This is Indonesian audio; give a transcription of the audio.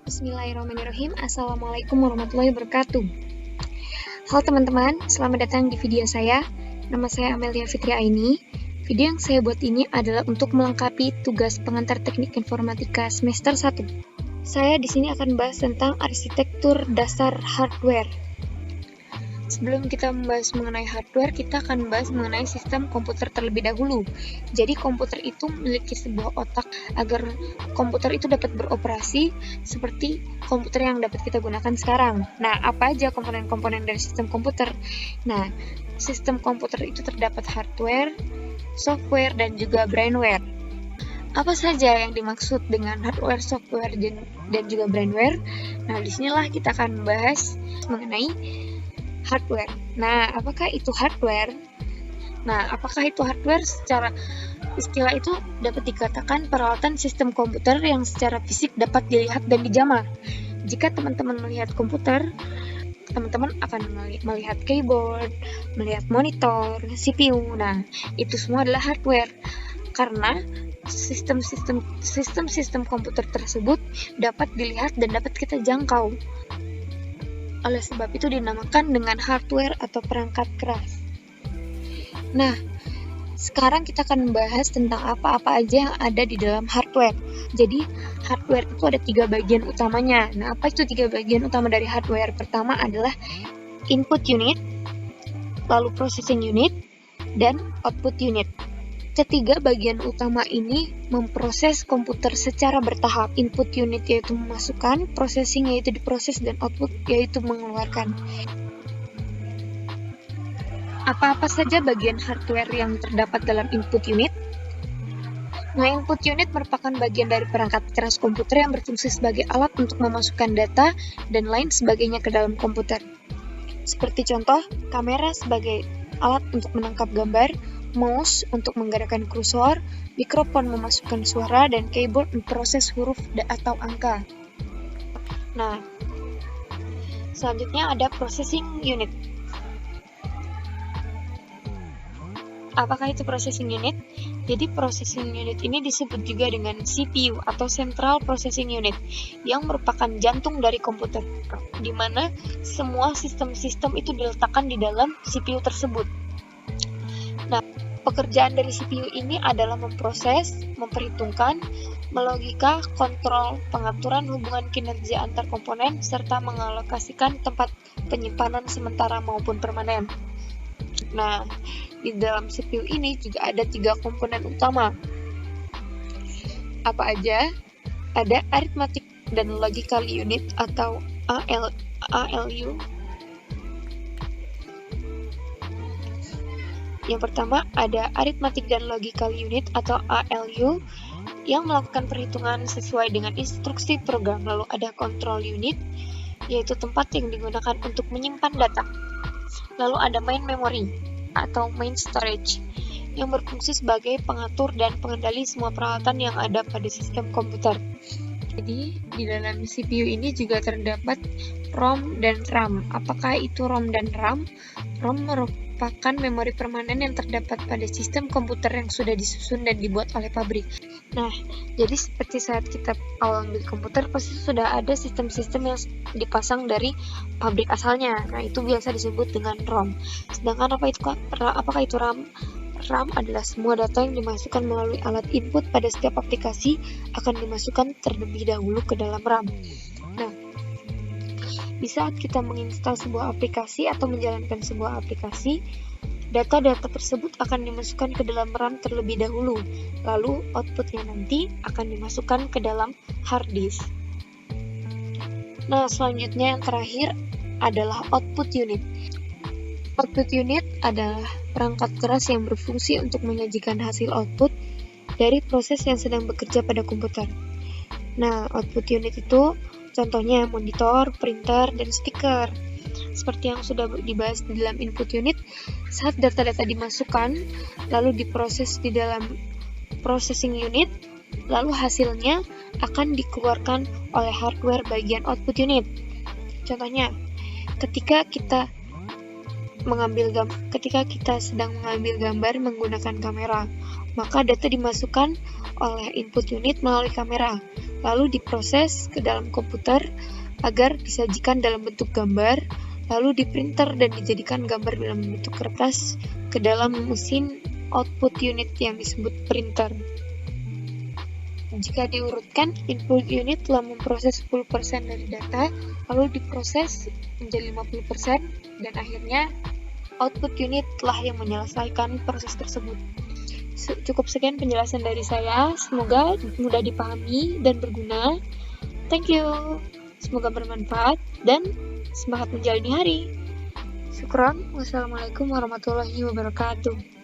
Bismillahirrahmanirrahim. Assalamualaikum warahmatullahi wabarakatuh. Halo teman-teman, selamat datang di video saya. Nama saya Amelia Fitri Aini. Video yang saya buat ini adalah untuk melengkapi tugas pengantar teknik informatika semester 1. Saya di sini akan bahas tentang arsitektur dasar hardware. Sebelum kita membahas mengenai hardware, kita akan membahas mengenai sistem komputer terlebih dahulu. Jadi komputer itu memiliki sebuah otak agar komputer itu dapat beroperasi seperti komputer yang dapat kita gunakan sekarang. Nah, apa aja komponen-komponen dari sistem komputer? Nah, sistem komputer itu terdapat hardware, software, dan juga brainware. Apa saja yang dimaksud dengan hardware, software, dan juga brainware? Nah, disinilah kita akan membahas mengenai hardware. Nah, apakah itu hardware? Secara istilah itu dapat dikatakan peralatan sistem komputer yang secara fisik dapat dilihat dan dijamah. Jika teman-teman melihat komputer, teman-teman akan melihat keyboard, melihat monitor, CPU. Nah, itu semua adalah hardware. Karena sistem komputer tersebut dapat dilihat dan dapat kita jangkau. Oleh sebab itu dinamakan dengan hardware atau perangkat keras. Nah, sekarang kita akan membahas tentang apa-apa aja yang ada di dalam hardware. Jadi, hardware itu ada 3 bagian utamanya. Nah, apa itu 3 bagian utama dari hardware? Pertama adalah input unit, lalu processing unit, dan output unit. Ketiga bagian utama ini memproses komputer secara bertahap. Input unit yaitu memasukkan, processing yaitu diproses, dan output yaitu mengeluarkan. Apa-apa saja bagian hardware yang terdapat dalam input unit? Nah, input unit merupakan bagian dari perangkat keras komputer yang berfungsi sebagai alat untuk memasukkan data dan lain sebagainya ke dalam komputer. Seperti contoh, kamera sebagai alat untuk menangkap gambar, mouse untuk menggerakkan kursor, mikrofon memasukkan suara, dan keyboard memproses huruf atau angka. Nah, selanjutnya ada processing unit. Apakah itu processing unit? Jadi processing unit ini disebut juga dengan CPU atau Central Processing Unit yang merupakan jantung dari komputer, di mana semua sistem-sistem itu diletakkan di dalam CPU tersebut. Nah, pekerjaan dari CPU ini adalah memproses, memperhitungkan, melogika, kontrol, pengaturan hubungan kinerja antar komponen, serta mengalokasikan tempat penyimpanan sementara maupun permanen. Nah, di dalam CPU ini juga ada 3 komponen utama. Apa aja? Ada arithmetic dan logical unit atau ALU. Yang pertama ada arithmetic dan logical unit atau ALU yang melakukan perhitungan sesuai dengan instruksi program. Lalu ada control unit, yaitu tempat yang digunakan untuk menyimpan data. Lalu ada main memory atau main storage yang berfungsi sebagai pengatur dan pengendali semua peralatan yang ada pada sistem komputer. Jadi, di dalam CPU ini juga terdapat ROM dan RAM. Apakah itu ROM dan RAM? ROM merupakan memori permanen yang terdapat pada sistem komputer yang sudah disusun dan dibuat oleh pabrik. Nah, jadi seperti saat kita awal beli komputer, pasti sudah ada sistem-sistem yang dipasang dari pabrik asalnya. Nah, itu biasa disebut dengan ROM. Sedangkan apakah itu RAM? RAM adalah semua data yang dimasukkan melalui alat input pada setiap aplikasi akan dimasukkan terlebih dahulu ke dalam RAM. Nah, di saat kita menginstal sebuah aplikasi atau menjalankan sebuah aplikasi, data-data tersebut akan dimasukkan ke dalam RAM terlebih dahulu, lalu outputnya nanti akan dimasukkan ke dalam hard disk. Nah, selanjutnya yang terakhir adalah output unit. Output unit adalah perangkat keras yang berfungsi untuk menyajikan hasil output dari proses yang sedang bekerja pada komputer. Nah, output unit itu contohnya monitor, printer, dan stiker. Seperti yang sudah dibahas di dalam input unit, saat data-data dimasukkan, lalu diproses di dalam processing unit, lalu hasilnya akan dikeluarkan oleh hardware bagian output unit. Contohnya, ketika kita sedang mengambil gambar menggunakan kamera, maka data dimasukkan oleh input unit melalui kamera. lalu diproses ke dalam komputer agar disajikan dalam bentuk gambar, lalu diprinter dan dijadikan gambar dalam bentuk kertas ke dalam mesin output unit yang disebut printer. Jika diurutkan, input unit telah memproses 10% dari data, lalu diproses menjadi 50%, dan akhirnya output unit telah yang menyelesaikan proses tersebut. Cukup sekian penjelasan dari saya, semoga mudah dipahami dan berguna. Thank you, semoga bermanfaat dan semangat menjalani hari. Syukron, wassalamualaikum warahmatullahi wabarakatuh.